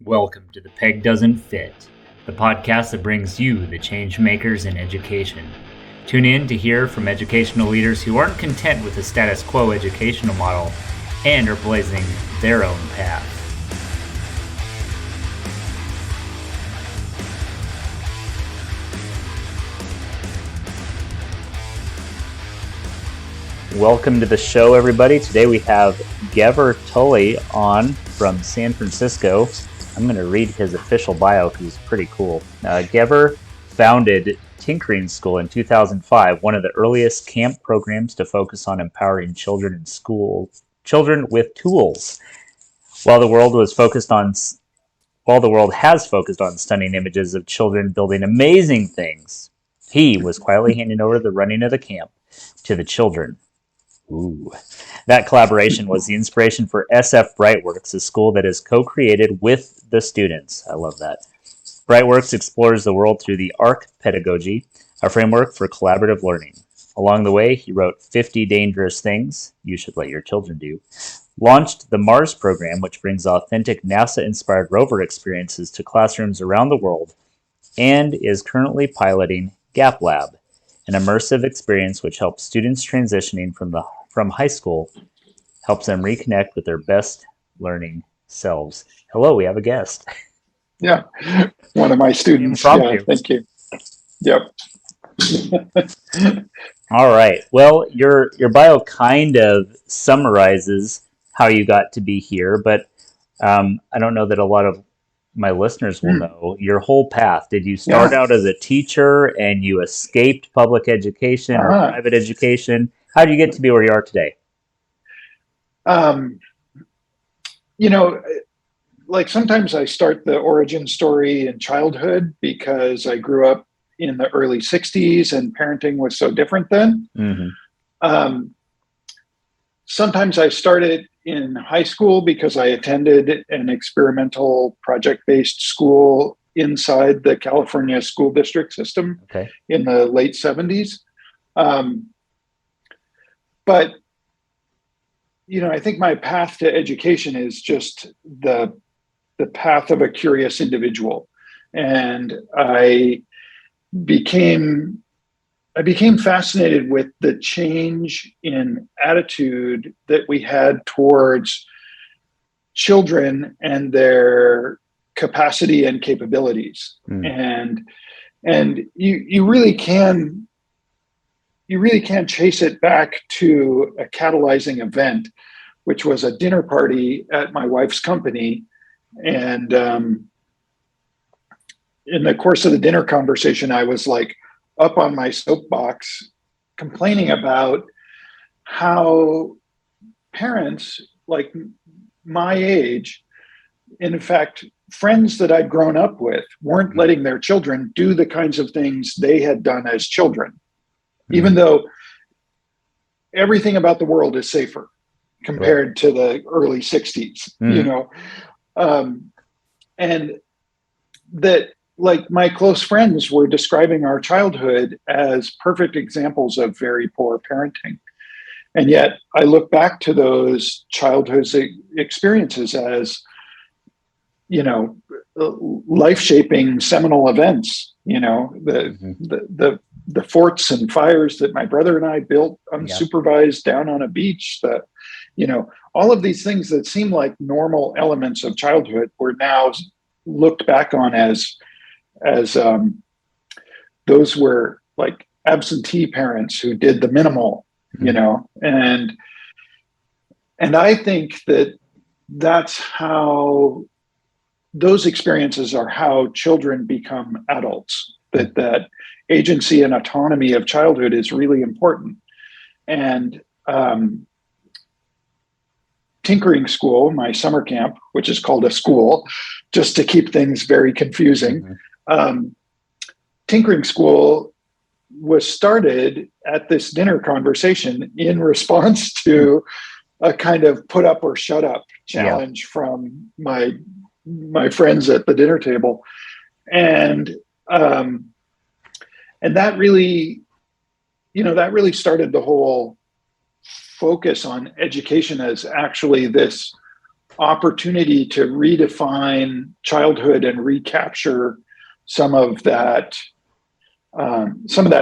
Welcome to The Peg Doesn't Fit, the podcast that brings you the change makers in education. Tune in to hear from educational leaders who aren't content with the status quo educational model and are blazing their own path. Welcome to the show, everybody. Today we have Gever Tulley on from San Francisco. I'm going to read his official bio because it's pretty cool. Gever founded Tinkering School in 2005, one of the earliest camp programs to focus on empowering children in school, children with tools. While the world has focused on stunning images of children building amazing things, he was quietly handing over the running of the camp to the children. Ooh. That collaboration was the inspiration for SF Brightworks, a school that is co-created with the students. I love that. Brightworks explores the world through the Arc Pedagogy, a framework for collaborative learning. Along the way, he wrote 50 Dangerous Things You Should Let Your Children Do, launched the Mars program, which brings authentic NASA-inspired rover experiences to classrooms around the world, and is currently piloting GapLab, an immersive experience which helps students transitioning from high school, helps them reconnect with their best learning selves. Hello, we have a guest. Yeah, one of my students. Impromptu. Yeah, thank you. Yep. All right. Well, your bio kind of summarizes how you got to be here, but I don't know that a lot of my listeners will know your whole path. Did you start out as a teacher and you escaped public education or private education? How did you get to be where you are today? Like sometimes I start the origin story in childhood because I grew up in the early 60s and parenting was so different then. Mm-hmm. Sometimes I started in high school because I attended an experimental project-based school inside the California school district system in the late 70s. But, I think my path to education is just the path of a curious individual. And I became fascinated with the change in attitude that we had towards children and their capacity and capabilities. And you really can chase it back to a catalyzing event, which was a dinner party at my wife's company. And in the course of the dinner conversation, I was like up on my soapbox complaining about how parents like my age, in fact, friends that I'd grown up with, weren't letting their children do the kinds of things they had done as children, even though everything about the world is safer compared to the early 60s, and that, like, my close friends were describing our childhood as perfect examples of very poor parenting. And yet I look back to those childhood experiences as, life-shaping seminal events, the forts and fires that my brother and I built unsupervised down on a beach, all of these things that seem like normal elements of childhood were now looked back on as those were like absentee parents who did the minimal, and I think that's how those experiences are how children become adults, that agency and autonomy of childhood is really important. And Tinkering School, my summer camp, which is called a school, just to keep things very confusing. Tinkering School was started at this dinner conversation in response to a kind of put up or shut up challenge from my friends at the dinner table. And that really, started the whole focus on education as actually this opportunity to redefine childhood and recapture some of that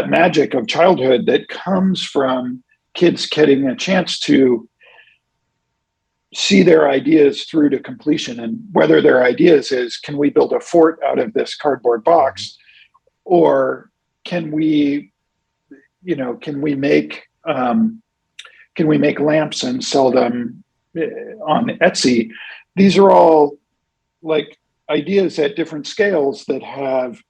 magic of childhood that comes from kids getting a chance to see their ideas through to completion, and whether their ideas is, can we build a fort out of this cardboard box, or can we make lamps and sell them on Etsy? These are all like ideas at different scales that have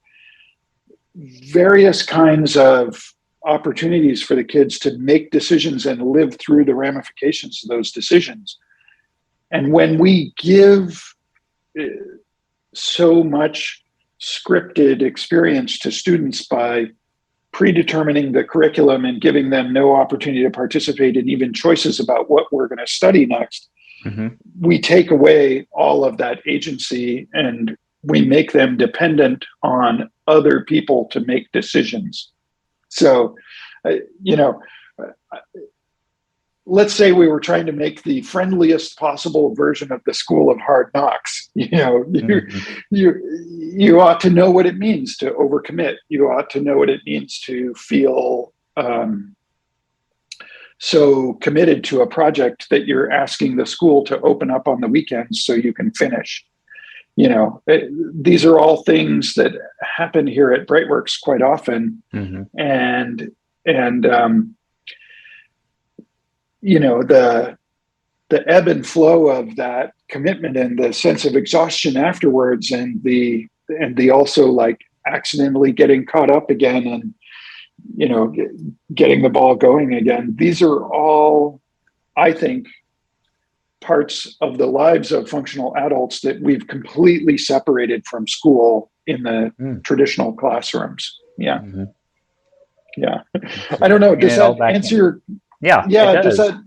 various kinds of opportunities for the kids to make decisions and live through the ramifications of those decisions. And when we give so much scripted experience to students by predetermining the curriculum and giving them no opportunity to participate in even choices about what we're going to study next, we take away all of that agency and we make them dependent on other people to make decisions. So, let's say we were trying to make the friendliest possible version of the School of Hard Knocks. You ought to know what it means to overcommit. You ought to know what it means to feel so committed to a project that you're asking the school to open up on the weekends so you can finish. These are all things that happen here at Brightworks quite often. And the ebb and flow of that commitment and the sense of exhaustion afterwards, and the also like accidentally getting caught up again and getting the ball going again. These are all, I think, parts of the lives of functional adults that we've completely separated from school in the traditional classrooms. Yeah. I don't know. Does that answer your? Yeah. Does that?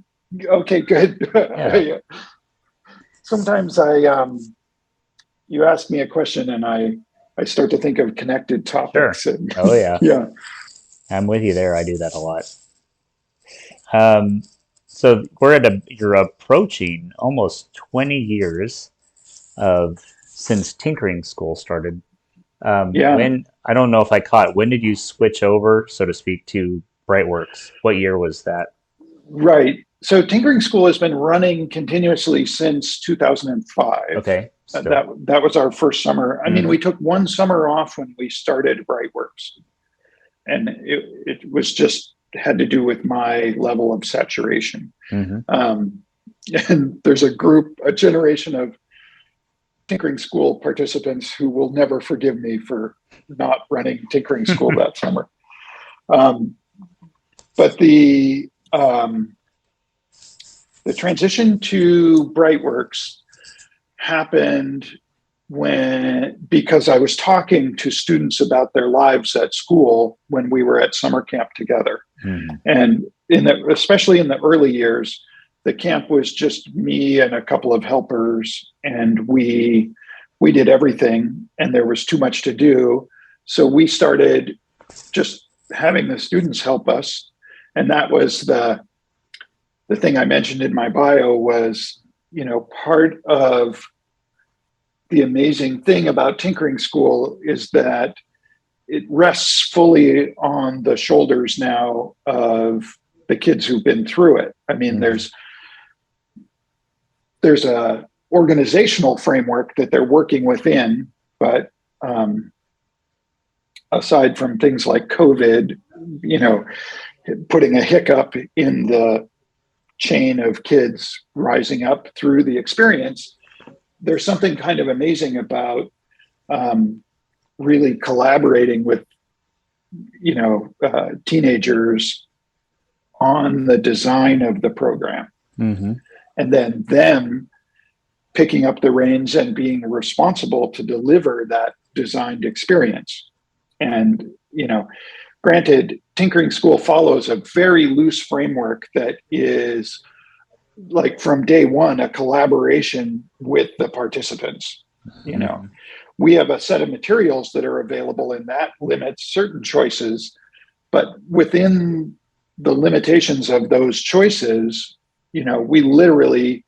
Okay, good. Yeah. Sometimes you ask me a question and I start to think of connected topics. Sure. And, yeah. I'm with you there. I do that a lot. So you're approaching almost 20 years since Tinkering School started. When, I don't know if I caught, when did you switch over, so to speak, to Brightworks? What year was that? Right. So Tinkering School has been running continuously since 2005. Okay. So. That was our first summer. I mean, we took one summer off when we started Brightworks, and it was just had to do with my level of saturation. And there's a generation of Tinkering School participants who will never forgive me for not running Tinkering School that summer. But the transition to Brightworks happened because I was talking to students about their lives at school when we were at summer camp together. And especially in the early years, the camp was just me and a couple of helpers, and we did everything, and there was too much to do. So we started just having the students help us. And that was the thing I mentioned in my bio was, part of the amazing thing about Tinkering School is that it rests fully on the shoulders now of the kids who've been through it. I mean, there's a organizational framework that they're working within, but aside from things like COVID, putting a hiccup in the chain of kids rising up through the experience, there's something kind of amazing about really collaborating with, teenagers on the design of the program. And then them picking up the reins and being responsible to deliver that designed experience. And, granted, Tinkering School follows a very loose framework that is, like, from day one, a collaboration with the participants. We have a set of materials that are available, and that limits certain choices, but within the limitations of those choices, we literally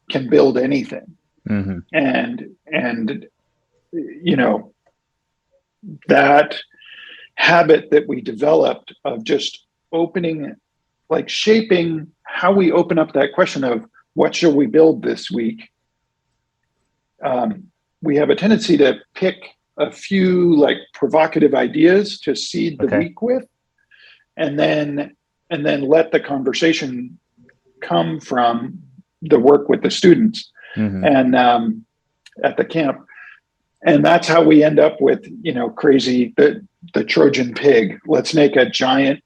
can build anything. Mm-hmm. And you know, that habit that we developed of just opening, like shaping how we open up that question of what shall we build this week. We have a tendency to pick a few like provocative ideas to seed the Okay. week with, and then let the conversation come from the work with the students Mm-hmm. and at the camp. And that's how we end up with, you know, crazy, the Trojan pig. Let's make a giant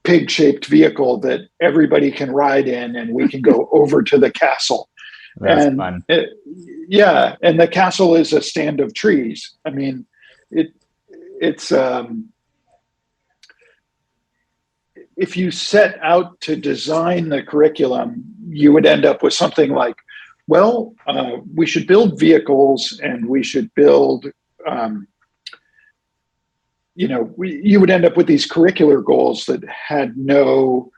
pig-shaped vehicle that everybody can ride in, and we can go over to the castle. That's And fun. yeah, and the castle is a stand of trees. I mean, it's if you set out to design the curriculum, you would end up with something like, well, we should build vehicles, and we should build, you would end up with these curricular goals that had no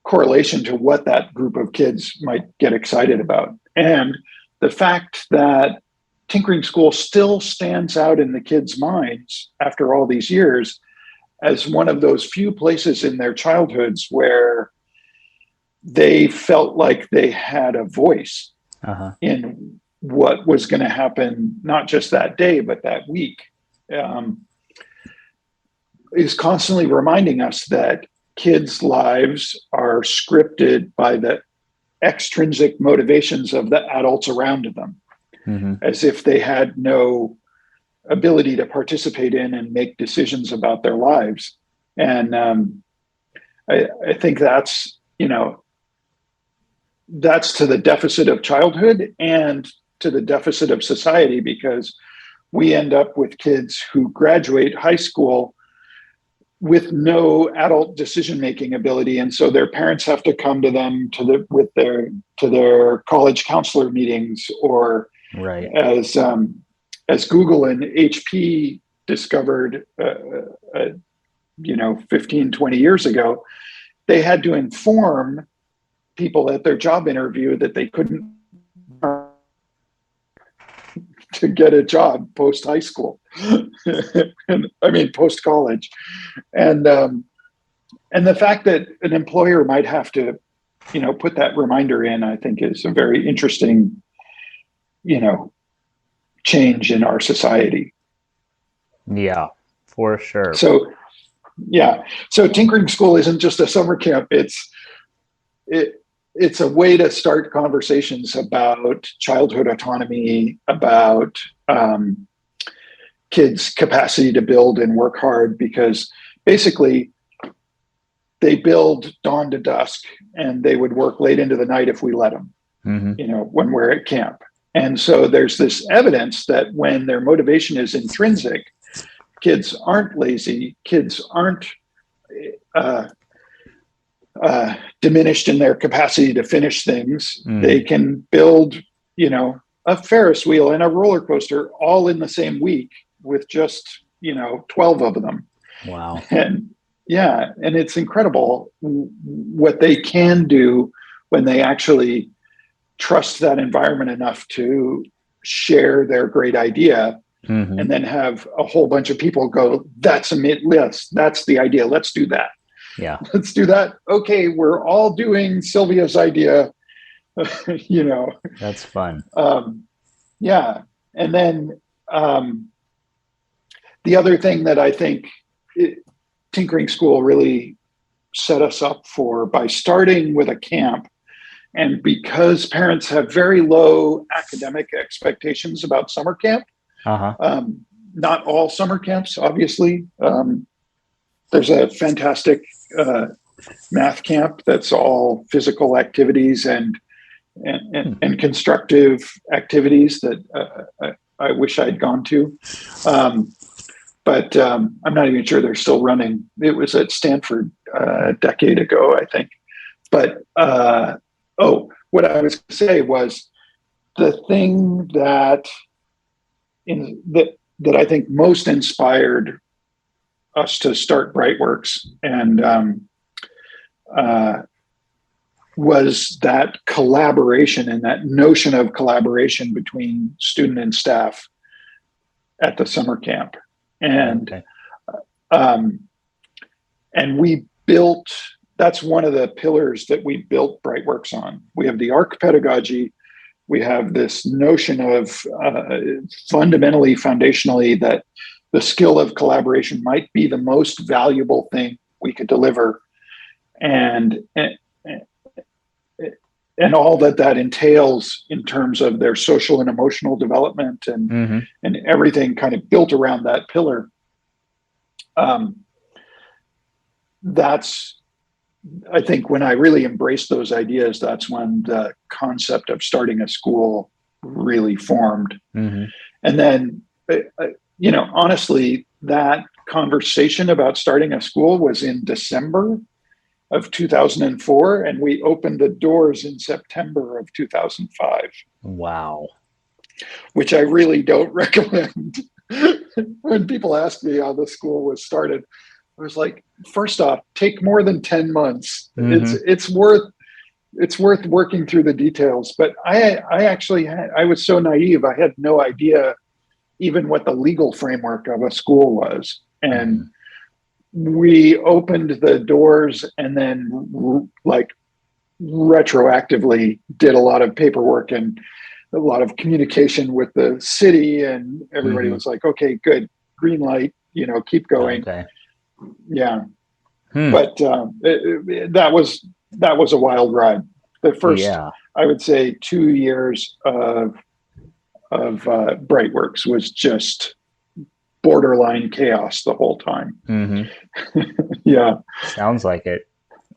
correlation to what that group of kids might get excited about. And the fact that Tinkering School still stands out in the kids' minds after all these years as one of those few places in their childhoods where they felt like they had a voice in what was going to happen, not just that day, but that week, is constantly reminding us that kids' lives are scripted by the extrinsic motivations of the adults around them, as if they had no ability to participate in and make decisions about their lives. And I think that's, that's to the deficit of childhood and to the deficit of society, because we end up with kids who graduate high school with no adult decision-making ability, and so their parents have to come to them to their college counselor meetings, or right. As Google and HP discovered, 15, 20 years ago, they had to inform people at their job interview that they couldn't to get a job post high school. Post college. And the fact that an employer might have to, put that reminder in, I think is a very interesting, change in our society. Yeah, for sure. So, yeah. So Tinkering School isn't just a summer camp. It's a way to start conversations about childhood autonomy, about kids' capacity to build and work hard, because basically they build dawn to dusk, and they would work late into the night if we let them, when we're at camp. And so there's this evidence that when their motivation is intrinsic, kids aren't lazy, kids aren't diminished in their capacity to finish things. They can build, a Ferris wheel and a roller coaster all in the same week with just, 12 of them. Wow. And and it's incredible what they can do when they actually trust that environment enough to share their great idea, and then have a whole bunch of people go, that's the idea. Let's do that. Yeah. Let's do that. Okay, we're all doing Sylvia's idea. That's fun. And then the other thing that I think Tinkering School really set us up for, by starting with a camp, and because parents have very low academic expectations about summer camp, not all summer camps, obviously. There's a fantastic math camp that's all physical activities and constructive activities that I wish I'd gone to. But I'm not even sure they're still running. It was at Stanford a decade ago, I think. But what I was going to say was, the thing that I think most inspired us to start Brightworks and was that collaboration and that notion of collaboration between student and staff at the summer camp. And Okay. and we built, that's one of the pillars that we built Brightworks on. We have the Arc Pedagogy. We have this notion of fundamentally, foundationally, that the skill of collaboration might be the most valuable thing we could deliver. And all that entails in terms of their social and emotional development and everything kind of built around that pillar. That's, I think, when I really embraced those ideas, that's when the concept of starting a school really formed. And then, honestly, that conversation about starting a school was in December of 2004, and we opened the doors in September of 2005. Wow. Which I really don't recommend. When people ask me how the school was started, I was like, first off, take more than 10 months. It's worth working through the details. But I was so naive. I had no idea even what the legal framework of a school was. And we opened the doors and then retroactively did a lot of paperwork and a lot of communication with the city, and everybody was like, okay, good, green light, keep going. Okay. Yeah. But that was a wild ride. The first, I would say, 2 years of Brightworks was just borderline chaos the whole time. Yeah. Sounds like it.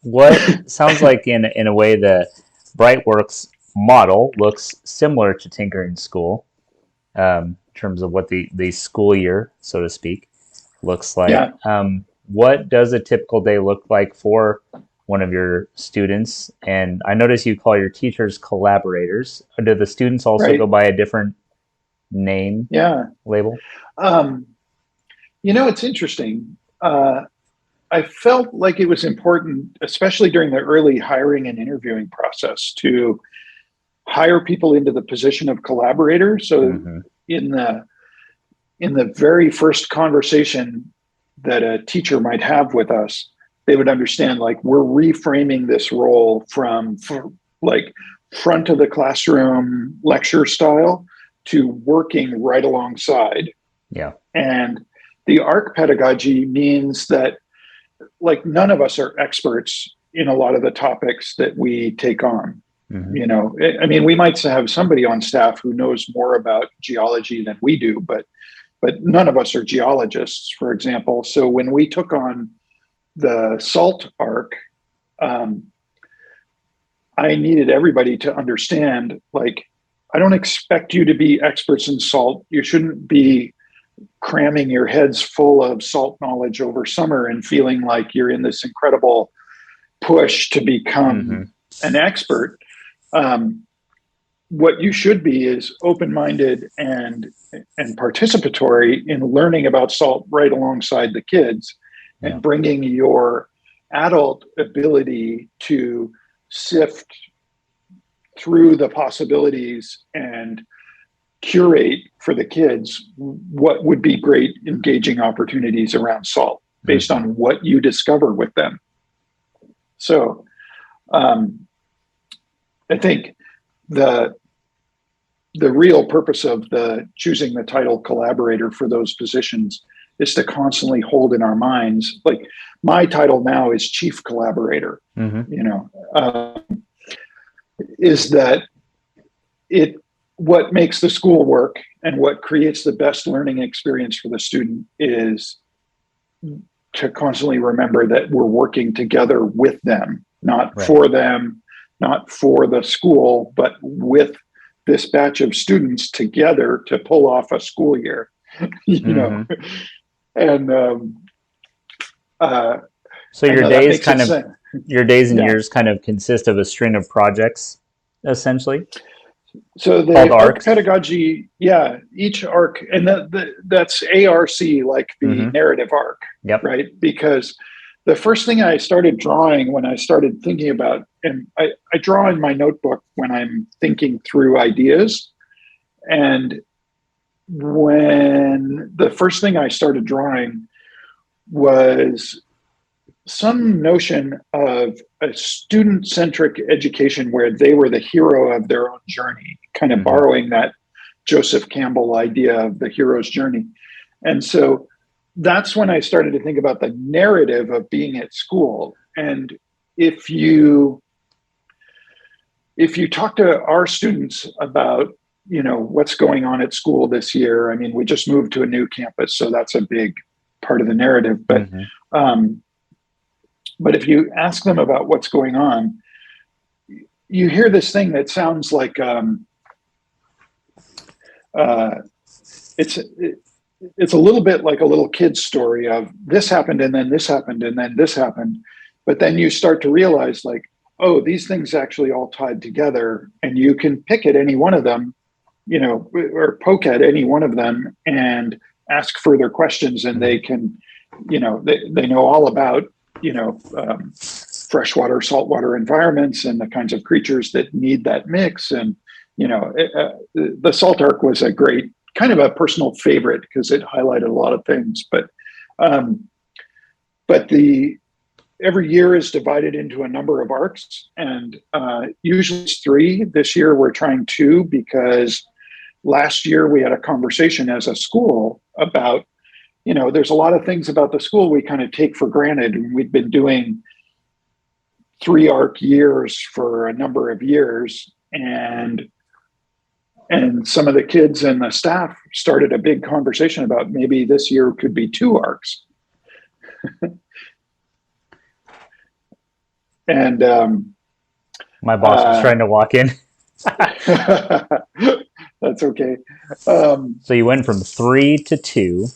What sounds like in a way the Brightworks model looks similar to Tinkering School, in terms of what the school year, so to speak, looks like. Yeah. What does a typical day look like for one of your students? And I notice you call your teachers collaborators. Do the students also go by a different name label? It's interesting. I felt like it was important, especially during the early hiring and interviewing process, to hire people into the position of collaborator. So in the very first conversation that a teacher might have with us, they would understand, like, we're reframing this role from front of the classroom lecture style to working right alongside. Yeah. And the Arc Pedagogy means that, none of us are experts in a lot of the topics that we take on. We might have somebody on staff who knows more about geology than we do, but none of us are geologists, for example. So when we took on the salt arc, I needed everybody to understand, I don't expect you to be experts in salt. You shouldn't be cramming your heads full of salt knowledge over summer and feeling like you're in this incredible push to become an expert. What you should be is open-minded and participatory in learning about salt right alongside the kids, and bringing your adult ability to sift through the possibilities and curate for the kids what would be great engaging opportunities around salt based on what you discover with them. So I think the real purpose of choosing the title collaborator for those positions is to constantly hold in our minds, my title now is chief collaborator, is that what makes the school work and what creates the best learning experience for the student is to constantly remember that we're working together with them, not for them, not for the school, but with this batch of students together to pull off a school year, know. And so your days and years kind of consist of a string of projects, essentially. So the Arc Pedagogy, each arc, and that's ARC, like the narrative arc, right? Because the first thing I started drawing when I started thinking about and I draw in my notebook when I'm thinking through ideas. And when the first thing I started drawing was some notion of a student-centric education where they were the hero of their own journey, kind of borrowing that Joseph Campbell idea of the hero's journey. And so that's when I started to think about the narrative of being at school. And if you talk to our students about, what's going on at school this year, I mean, we just moved to a new campus, so that's a big part of the narrative. But if you ask them about what's going on, you hear this thing that sounds like it's a little bit like a little kid's story of this happened and then this happened and then this happened. But then you start to realize like, oh, these things actually all tied together, and you can pick at any one of them, or poke at any one of them and ask further questions, and they can, they know all about, freshwater, saltwater environments and the kinds of creatures that need that mix. And, the Salt Arc was a great kind of a personal favorite because it highlighted a lot of things. But every year is divided into a number of arcs, and usually it's 3. This year we're trying 2 because last year we had a conversation as a school about, there's a lot of things about the school we kind of take for granted. And we'd been doing 3 arc years for a number of years. And some of the kids and the staff started a big conversation about maybe this year could be 2 arcs. And my boss was trying to walk in. That's okay. So you went from 3 to 2.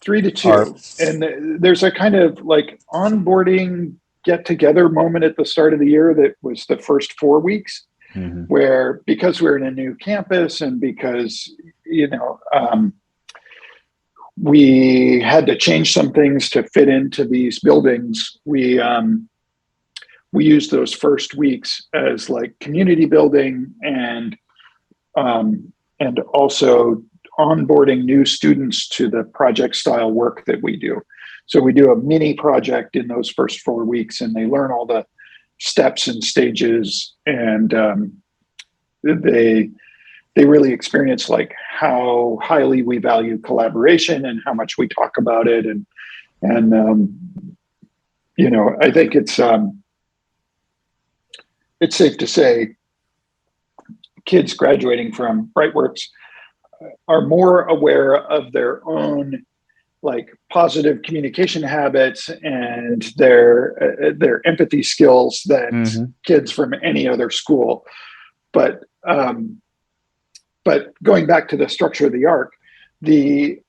3 to 2. And there's a kind of like onboarding get-together moment at the start of the year that was the first 4 weeks, where because we're in a new campus and because, we had to change some things to fit into these buildings, we used those first weeks as like community building and also onboarding new students to the project style work that we do. So we do a mini project in those first 4 weeks, and they learn all the steps and stages, and they really experience like how highly we value collaboration and how much we talk about it. And I think it's safe to say kids graduating from Brightworks are more aware of their own like positive communication habits and their empathy skills than kids from any other school. But going back to the structure of the arc, the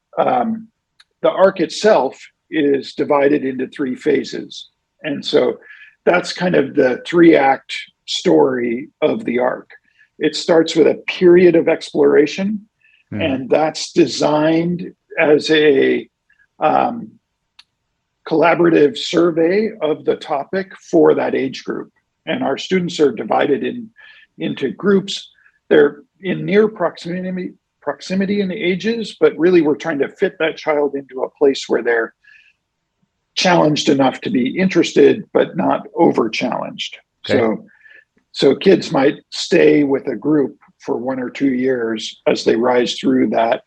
arc itself is divided into 3 phases. And so that's kind of the 3-act story of the arc. It starts with a period of exploration, and that's designed as a collaborative survey of the topic for that age group. And our students are divided into groups. They're in near proximity in ages, but really we're trying to fit that child into a place where they're challenged enough to be interested, but not over challenged. Okay. So kids might stay with a group for 1 or 2 years as they rise through that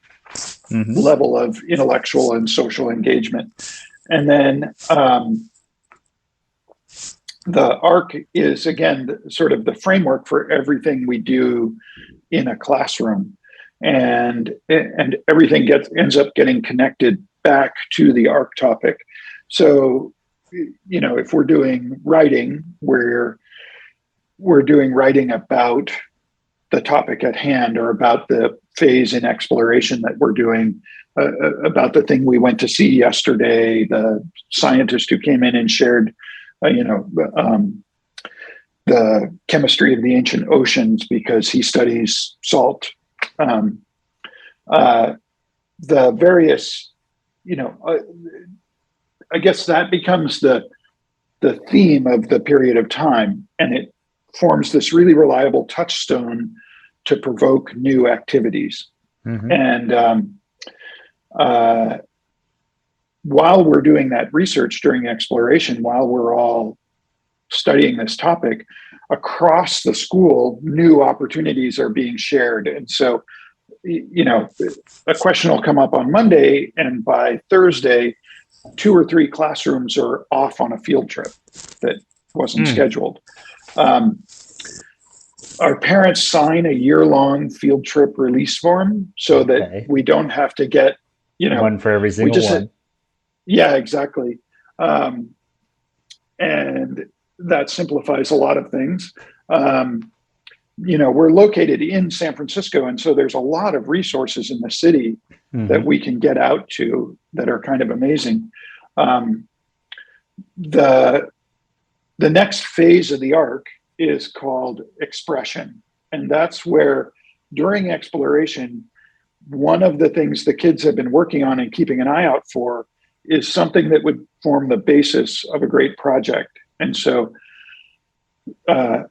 level of intellectual and social engagement. And then the ARC is, again, sort of the framework for everything we do in a classroom. And everything ends up getting connected back to the ARC topic. So, if we're doing writing, we're doing writing about the topic at hand, or about the phase in exploration that we're doing, about the thing we went to see yesterday, the scientist who came in and shared, the chemistry of the ancient oceans because he studies salt. The various, I guess that becomes the theme of the period of time, and forms this really reliable touchstone to provoke new activities. Mm-hmm. And while we're doing that research during exploration, while we're all studying this topic, across the school, new opportunities are being shared. And so, a question will come up on Monday, and by Thursday, 2 or 3 classrooms are off on a field trip that wasn't scheduled. Our parents sign a year-long field trip release form so that we don't have to get, one for every single one. Yeah, exactly. And that simplifies a lot of things. We're located in San Francisco, and so there's a lot of resources in the city that we can get out to that are kind of amazing. The next phase of the arc is called expression. And that's where, during exploration, one of the things the kids have been working on and keeping an eye out for is something that would form the basis of a great project. And so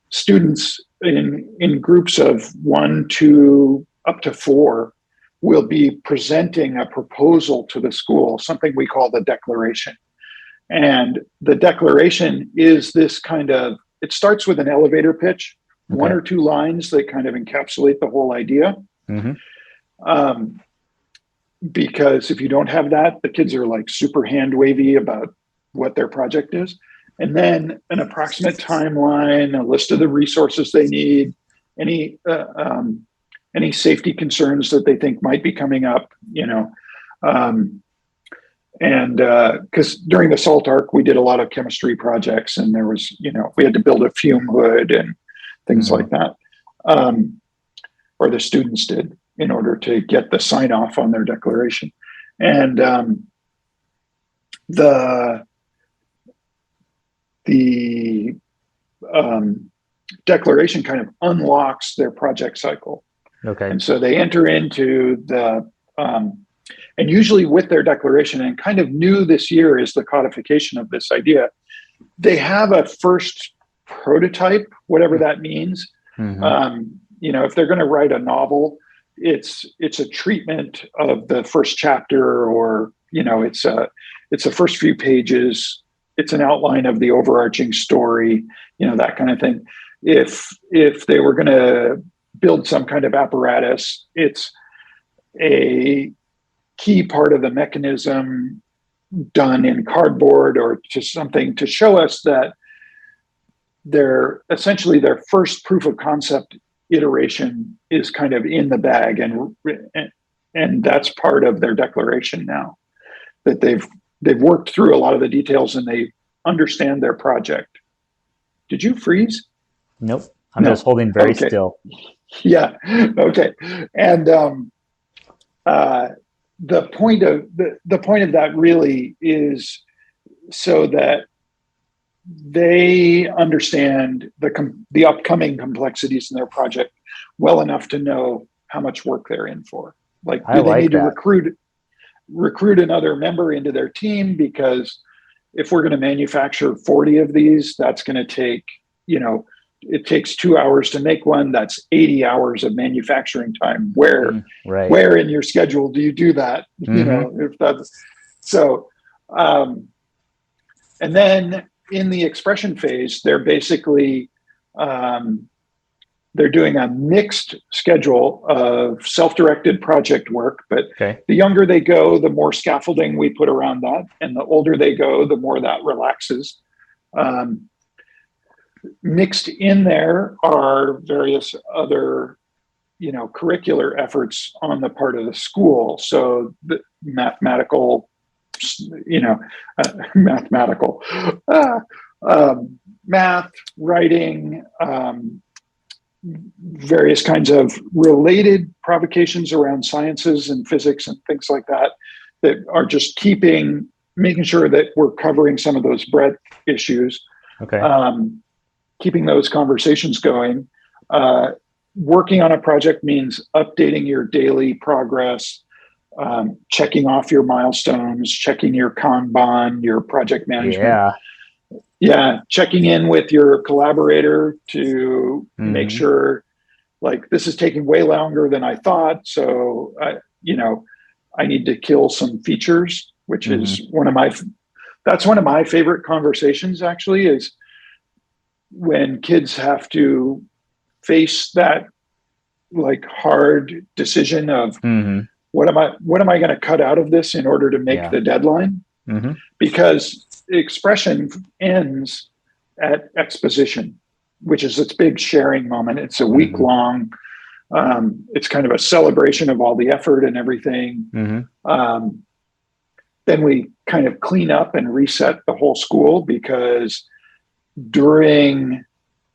students in groups of 1, 2, up to 4 will be presenting a proposal to the school, something we call the declaration. And the declaration is this kind of, it starts with an elevator pitch, 1 or 2 lines that kind of encapsulate the whole idea. Because if you don't have that, the kids are like super hand wavy about what their project is. And then an approximate timeline, a list of the resources they need, any safety concerns that they think might be coming up, and because during the SALT arc, we did a lot of chemistry projects, and there was, we had to build a fume hood and things like that, or the students did, in order to get the sign off on their declaration. And the declaration kind of unlocks their project cycle. And so they enter into the, and usually with their declaration, and kind of new this year is the codification of this idea, they have a first prototype, whatever that means. If they're going to write a novel, it's a treatment of the first chapter, or it's the first few pages. It's an outline of the overarching story, that kind of thing. If they were going to build some kind of apparatus, it's a key part of the mechanism done in cardboard or to something to show us that they're essentially their first proof of concept iteration is kind of in the bag, and that's part of their declaration now, that they've worked through a lot of the details and they understand their project. Did you freeze? Nope. I'm just holding very still. Yeah. Okay. And the point of that really is so that they understand the upcoming complexities in their project well enough to know how much work they're in for. Like, do they need to recruit another member into their team? Because if we're going to manufacture 40 of these, that's going to take, it takes 2 hours to make one. That's 80 hours of manufacturing time. Where in your schedule do you do that? If that's so. And then in the expression phase, they're basically they're doing a mixed schedule of self-directed project work. But the younger they go, the more scaffolding we put around that, and the older they go, the more that relaxes. Mixed in there are various other, curricular efforts on the part of the school. So the mathematical, math, writing, various kinds of related provocations around sciences and physics and things like that, that are just making sure that we're covering some of those breadth issues. Keeping those conversations going. Working on a project means updating your daily progress, checking off your milestones, checking your Kanban, your project management. yeah, checking in with your collaborator to make Mm-hmm. sure like this is taking way longer than I thought. So I need to kill some features, which Mm-hmm. is that's one of my favorite conversations actually, is when kids have to face that like hard decision of Mm-hmm. what am I going to cut out of this in order to make Yeah. the deadline? Mm-hmm. Because expression ends at exposition, which is its big sharing moment. It's a week Mm-hmm. long. It's kind of a celebration of all the effort and everything. Mm-hmm. Um, then we kind of clean up and reset the whole school because during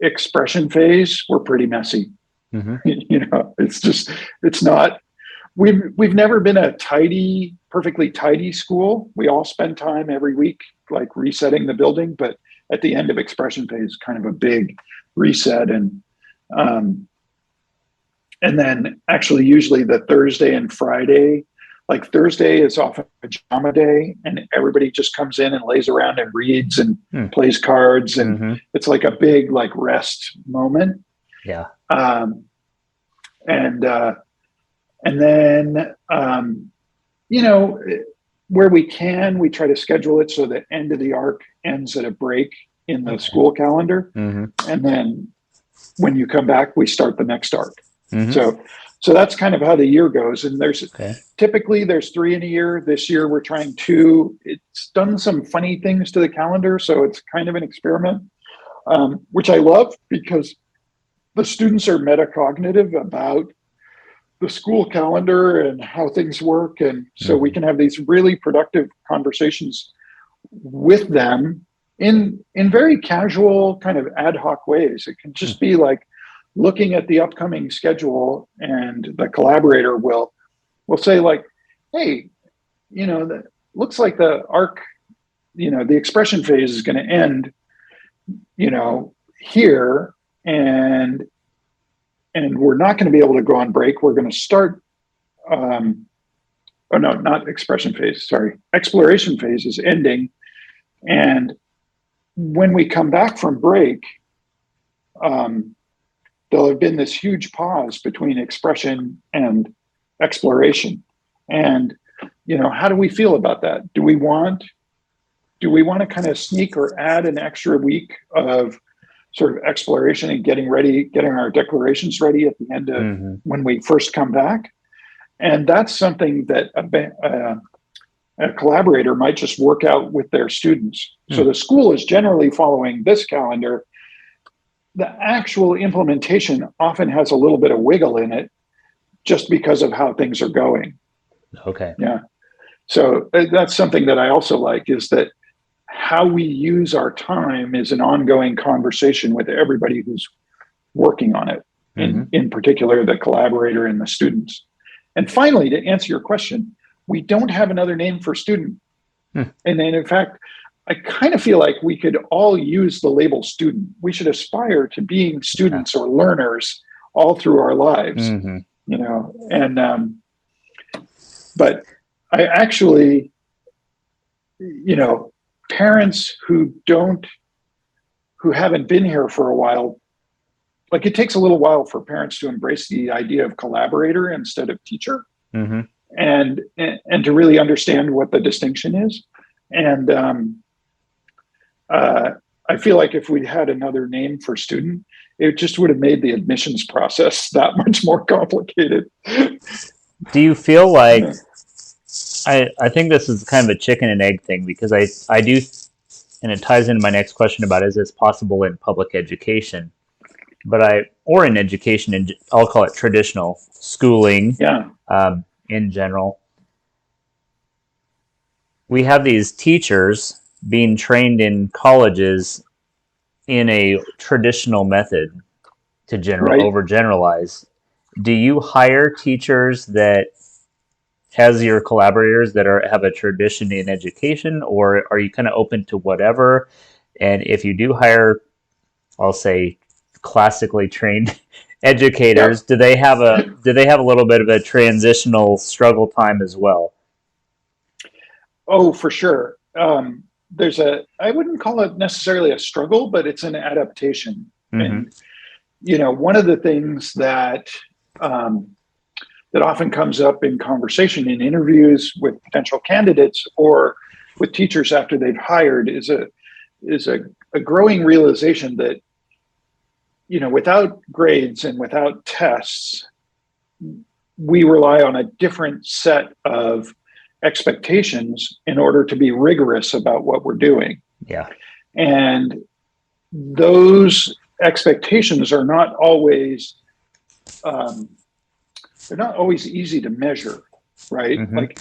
expression phase, we're pretty messy. Mm-hmm. It's not. We've never been a perfectly tidy school. We all spend time every week like resetting the building, but at the end of expression phase, kind of a big reset, um, and then actually usually the Thursday and Friday, like Thursday is often pajama day, and everybody just comes in and lays around and reads and plays cards, and Mm-hmm. it's like a big like rest moment. Yeah. Um, and uh, and then where we can, we try to schedule it so the end of the arc ends at a break in the Okay. school calendar, Mm-hmm. and then when you come back, we start the next arc. Mm-hmm. So that's kind of how the year goes. And Okay. typically there's 3 in a year. This year we're trying 2. It's done some funny things to the calendar, so it's kind of an experiment, which I love because the students are metacognitive about the school calendar and how things work, and so we Mm-hmm. can have these really productive conversations with them in very casual kind of ad hoc ways. It can just be like looking at the upcoming schedule, and the collaborator will say like, hey, that looks like the arc, the expression phase is going to end here, and we're not going to be able to go on break. We're going to start oh no, not expression phase, sorry, exploration phase is ending, and when we come back from break, there'll have been this huge pause between expression and exploration. And how do we feel about that? Do we want to kind of sneak or add an extra week of sort of exploration and getting our declarations ready at the end of Mm-hmm. when we first come back? And that's something that a collaborator might just work out with their students. So the school is generally following this calendar. The actual implementation often has a little bit of wiggle in it just because of how things are going. Okay. Yeah. So that's something that I also like, is that how we use our time is an ongoing conversation with everybody who's working on it, Mm-hmm. in particular, the collaborator and the students. And finally, to answer your question, we don't have another name for student. And then, in fact, I kind of feel like we could all use the label student. We should aspire to being students or learners all through our lives, Mm-hmm. and but I actually, parents who haven't been here for a while, like it takes a little while for parents to embrace the idea of collaborator instead of teacher, Mm-hmm. and to really understand what the distinction is. And I feel like if we had another name for student, it just would have made the admissions process that much more complicated. Do you feel like, Yeah. I think this is kind of a chicken and egg thing, because I do, and it ties into my next question about, is this possible in public education? Or in education, and I'll call it traditional schooling, Yeah. in general. We have these teachers being trained in colleges in a traditional method to Right. overgeneralize. Do you hire teachers that, as your collaborators, that have a tradition in education, or are you kind of open to whatever? And if you do hire, I'll say, classically trained educators, Yep. do they have a little bit of a transitional struggle time as well? Oh, for sure. I wouldn't call it necessarily a struggle, but it's an adaptation. Mm-hmm. And, one of the things that, that often comes up in conversation in interviews with potential candidates or with teachers after they've hired is a growing realization that, without grades and without tests, we rely on a different set of expectations in order to be rigorous about what we're doing. Yeah. And those expectations are not always they're not always easy to measure, right? Mm-hmm. Like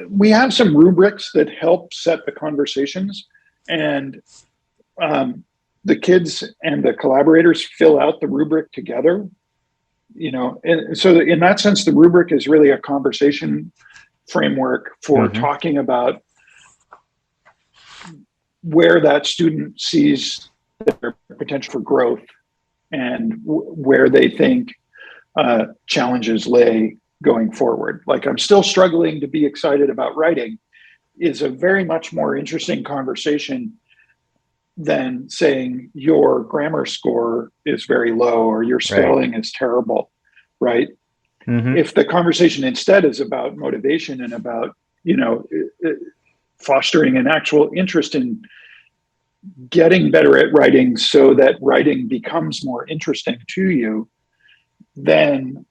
we have some rubrics that help set the conversations, and the kids and the collaborators fill out the rubric together. And so in that sense, the rubric is really a conversation framework for Mm-hmm. talking about where that student sees their potential for growth and where they think challenges lay going forward. Like, I'm still struggling to be excited about writing is a very much more interesting conversation than saying your grammar score is very low or your spelling is terrible, right? Mm-hmm. If the conversation instead is about motivation and about, fostering an actual interest in getting better at writing so that writing becomes more interesting to you, then,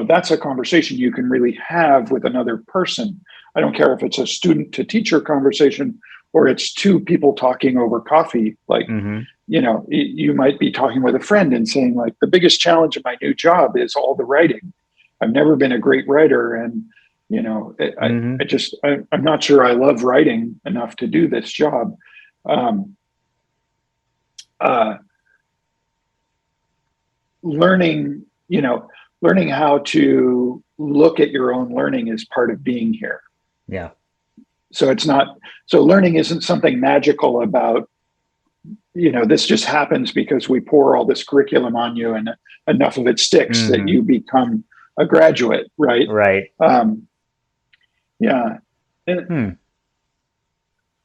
that's a conversation you can really have with another person. I don't care if it's a student to teacher conversation or it's two people talking over coffee. Like, Mm-hmm. you might be talking with a friend and saying, like, the biggest challenge of my new job is all the writing. I've never been a great writer. And, Mm-hmm. I'm not sure I love writing enough to do this job. Learning how to look at your own learning is part of being here. Yeah. So learning isn't something magical about, this just happens because we pour all this curriculum on you and enough of it sticks Mm-hmm. that you become a graduate, right? Right. Yeah.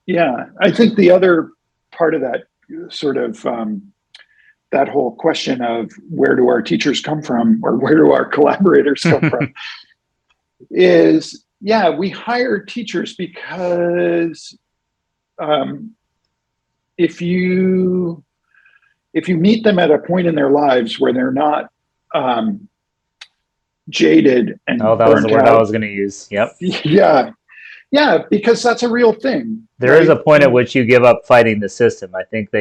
Yeah. I think the other part of that sort of, that whole question of where do our teachers come from or where do our collaborators come from is, we hire teachers because if you meet them at a point in their lives where they're not jaded and Oh, that was the burnt word I out, was going to use. Yep. Yeah, because that's a real thing. There right? is a point at which you give up fighting the system. I think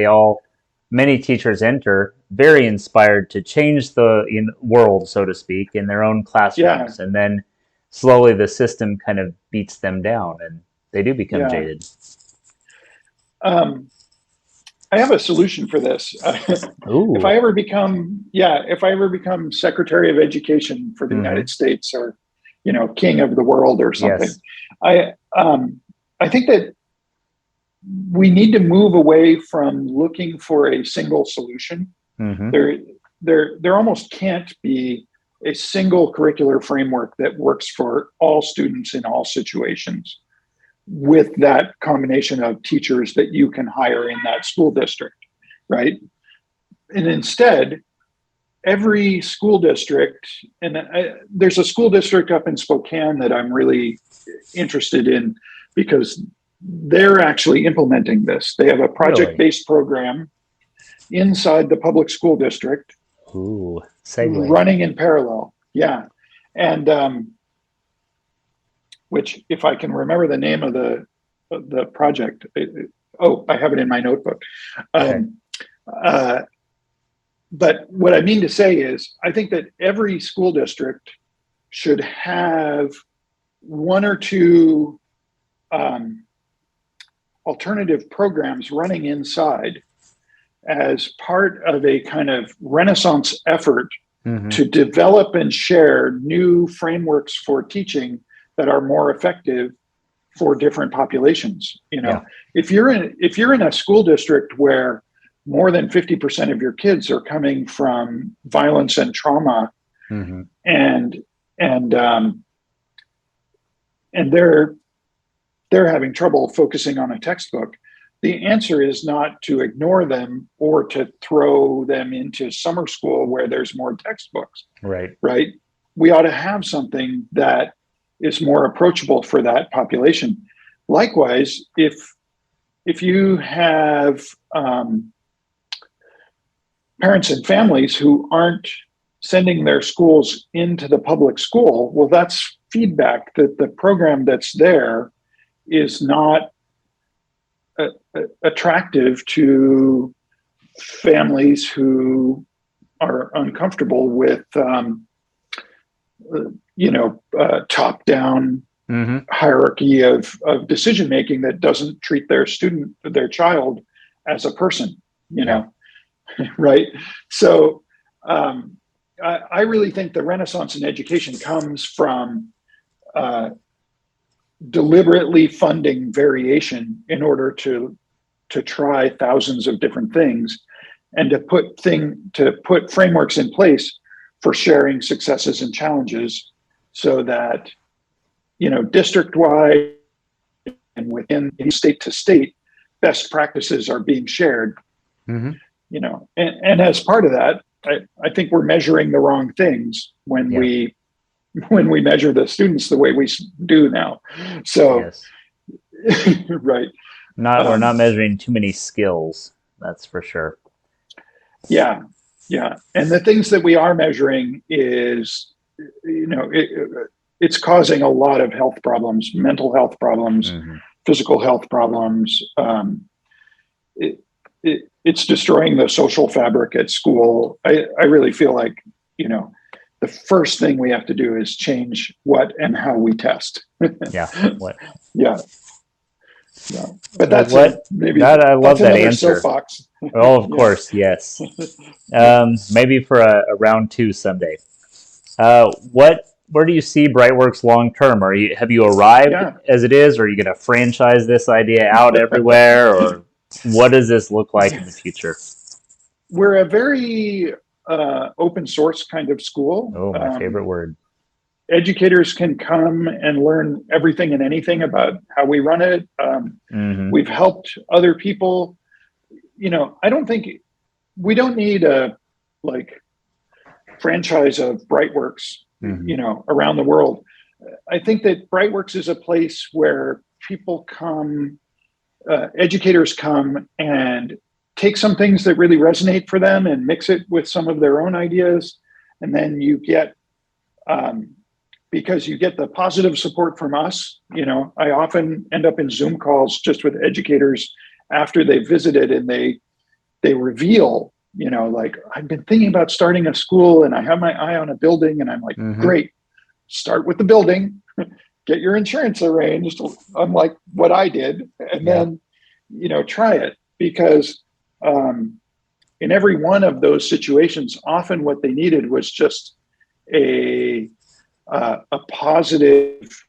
many teachers enter very inspired to change the world, so to speak, in their own classrooms. And then slowly the system kind of beats them down and they do become jaded. I have a solution for this. If I ever become Secretary of Education for the United States, or King of the World or something, yes. I think that we need to move away from looking for a single solution. Mm-hmm. There almost can't be a single curricular framework that works for all students in all situations, with that combination of teachers that you can hire in that school district, right? And instead, every school district, and there's a school district up in Spokane that I'm really interested in because they're actually implementing this. They have a project-based program inside the public school district. Ooh, segue. Running in parallel. Yeah. And which, if I can remember the name of the project, I have it in my notebook. Okay. But what I mean to say is, I think that every school district should have one or two alternative programs running inside as part of a kind of Renaissance effort to develop and share new frameworks for teaching that are more effective for different populations. If you're in a school district where more than 50% of your kids are coming from violence and trauma, and they're they're having trouble focusing on a textbook, the answer is not to ignore them or to throw them into summer school where there's more textbooks, Right. right? We ought to have something that is more approachable for that population. Likewise, if you have parents and families who aren't sending their schools into the public school, well, that's feedback that the program that's there is not attractive to families who are uncomfortable with, top-down Mm-hmm. hierarchy of decision making that doesn't treat their child as a person, right? So I really think the renaissance in education comes from deliberately funding variation in order to try thousands of different things, and to put frameworks in place for sharing successes and challenges, so that district-wide and within state to state, best practices are being shared. Mm-hmm. And as part of that, I think we're measuring the wrong things when we measure the students the way we do now. So, yes. right. We're not measuring too many skills. That's for sure. Yeah. And the things that we are measuring is, it's causing a lot of health problems, mental health problems, Mm-hmm. physical health problems. It's destroying the social fabric at school. I really feel like, the first thing we have to do is change what and how we test. Yeah. What? Yeah. But that's maybe I love that another answer. soapbox. Oh, of course, yes. Maybe for a round 2 someday. Where do you see Brightworks long term? Have you arrived as it is, or are you going to franchise this idea out everywhere, or what does this look like in the future? We're a very open source kind of school. Oh, my favorite word. Educators can come and learn everything and anything about how we run it. Mm-hmm. We've helped other people. I don't think we don't need a franchise of Brightworks, mm-hmm. Around the world. I think that Brightworks is a place where people come, educators come and take some things that really resonate for them and mix it with some of their own ideas. And then you get, because you get the positive support from us. I often end up in Zoom calls just with educators after they visited, and they reveal, I've been thinking about starting a school and I have my eye on a building, and I'm like, mm-hmm. Great, start with the building, get your insurance arranged, unlike what I did, and then, try it. Because in every one of those situations, often what they needed was just a positive.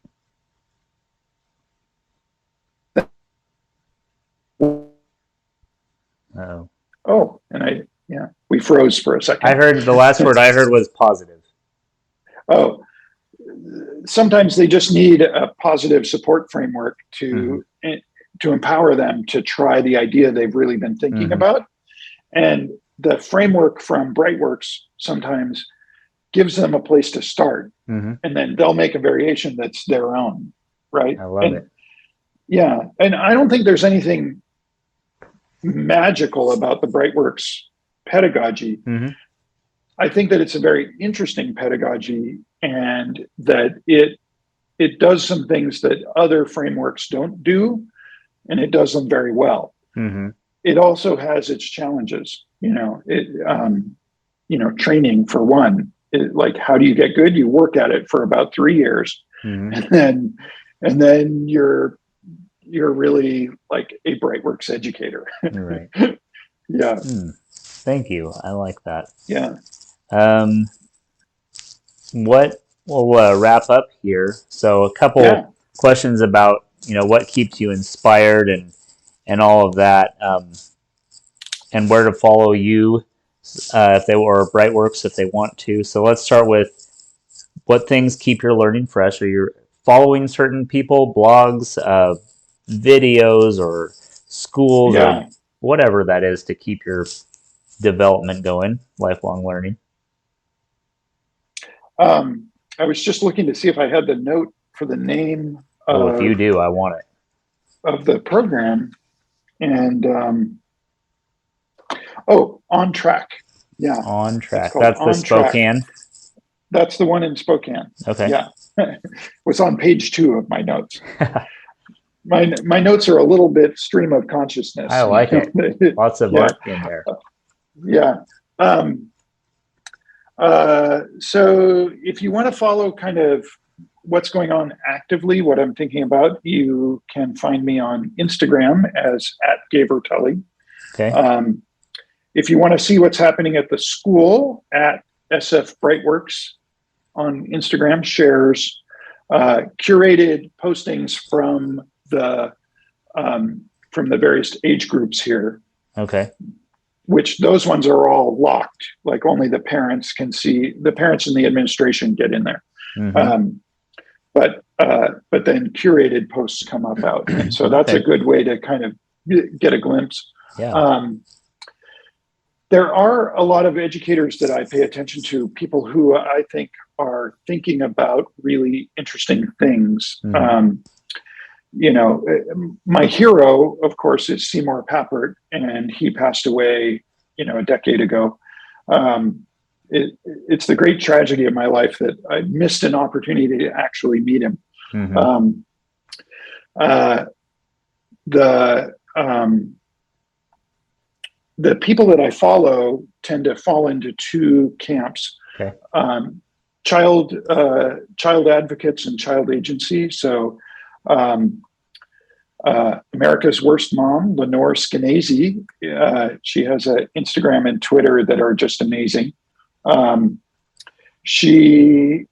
Oh, and we froze for a second. I heard the last word I heard was positive. Oh, sometimes they just need a positive support framework to empower them to try the idea they've really been thinking about. And the framework from Brightworks sometimes gives them a place to start, and then they'll make a variation that's their own, right? I love it. Yeah, and I don't think there's anything magical about the Brightworks pedagogy. Mm-hmm. I think that it's a very interesting pedagogy, and that it does some things that other frameworks don't do, and it does them very well. Mm-hmm. It also has its challenges. Training for one. How do you get good? You work at it for about 3 years, and then you're really like a Brightworks educator. Right. Yeah. Thank you. I like that. Yeah. We'll wrap up here. So a couple questions about what keeps you inspired and all of that, and where to follow you if they were Brightworks if they want to. So let's start with what things keep your learning fresh. Are you following certain people, blogs, videos or schools Yeah. or whatever that is to keep your development going, lifelong learning. I was just looking to see if I had the note for the name Oh, if you do, I want it. of the program. And On Track. Yeah. On Track. It's That's the On Track. Spokane. That's the one in Spokane. Okay. Yeah. It was on page 2 of my notes. My notes are a little bit stream of consciousness. I like it. Lots of art in there. Yeah. So if you want to follow kind of what's going on actively, what I'm thinking about, you can find me on Instagram as @Gever Tulley. Okay. If you want to see what's happening at the school, at SF Brightworks on Instagram shares curated postings from the various age groups here. Okay. Which those ones are all locked. Like only the parents can see. The parents and the administration get in there. Mm-hmm. But then curated posts come up out, and so that's a good way to kind of get a glimpse. Yeah. There are a lot of educators that I pay attention to, people who I think are thinking about really interesting things. Mm-hmm. My hero, of course, is Seymour Papert, and he passed away, a decade ago. It's the great tragedy of my life that I missed an opportunity to actually meet him. Mm-hmm. The people that I follow tend to fall into 2 camps. Okay. Child advocates and child agency. So America's Worst Mom, Lenore Skenazy, she has an Instagram and Twitter that are just amazing. She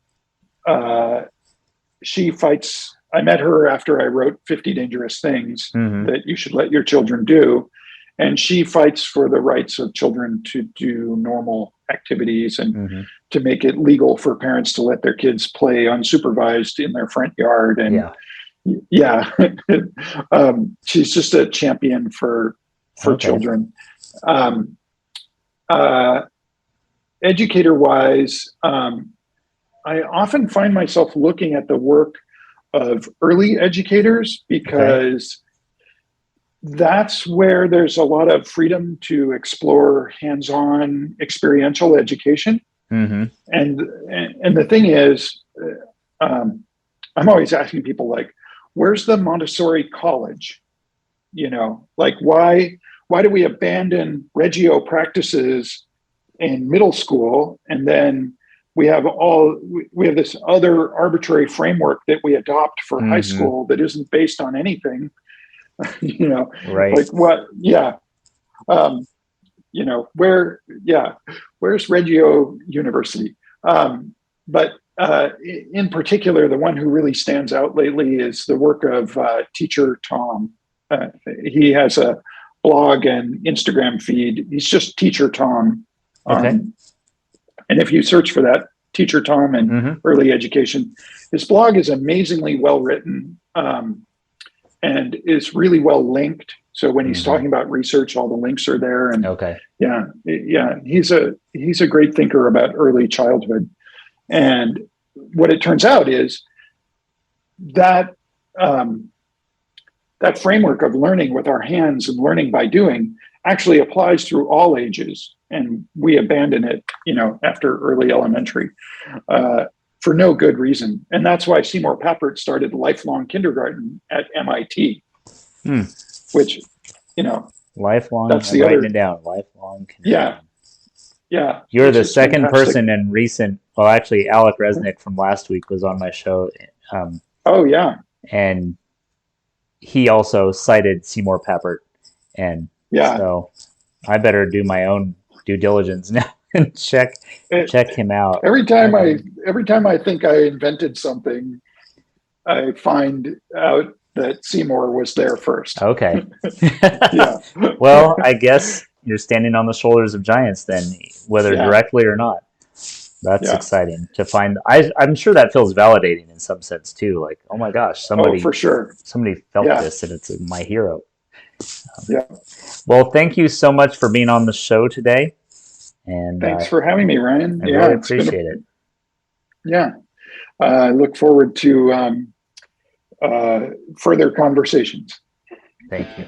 fights. I met her after I wrote 50 Dangerous Things that you should let your children do. And she fights for the rights of children to do normal activities and to make it legal for parents to let their kids play unsupervised in their front yard. And she's just a champion for children. Educator wise, I often find myself looking at the work of early educators because that's where there's a lot of freedom to explore hands-on experiential education. And the thing is, I'm always asking people, like, where's the Montessori college? Like why do we abandon Reggio practices in middle school, and then we have this other arbitrary framework that we adopt for high school that isn't based on anything? Right. Like what? Yeah. Where's Reggio University? But in particular, the one who really stands out lately is the work of Teacher Tom. He has a blog and Instagram feed. He's just Teacher Tom. And if you search for that, Teacher Tom and early education, his blog is amazingly well written and is really well linked. So when he's talking about research, all the links are there. And he's a great thinker about early childhood. And what it turns out is that that framework of learning with our hands and learning by doing actually applies through all ages. And we abandon it, after early elementary for no good reason. And that's why Seymour Papert started lifelong kindergarten at MIT, which, lifelong, that's I'm writing it down, lifelong kindergarten. Yeah. You're the second person in recent, well, actually, Alec Resnick from last week was on my show. And he also cited Seymour Papert. And so I better do my own due diligence now and check him out. Every time I think I invented something, I find out that Seymour was there first. Okay. Well, I guess you're standing on the shoulders of giants then, whether directly or not. That's Yeah. exciting to find. I'm sure that feels validating in some sense too. Like, oh my gosh, Oh, for sure. somebody felt Yeah. this, and it's my hero. Yeah. Well, thank you so much for being on the show today, and Thanks for having me, Ryan. I Yeah, really it's been appreciate it. yeah. I look forward to further conversations. Thank you.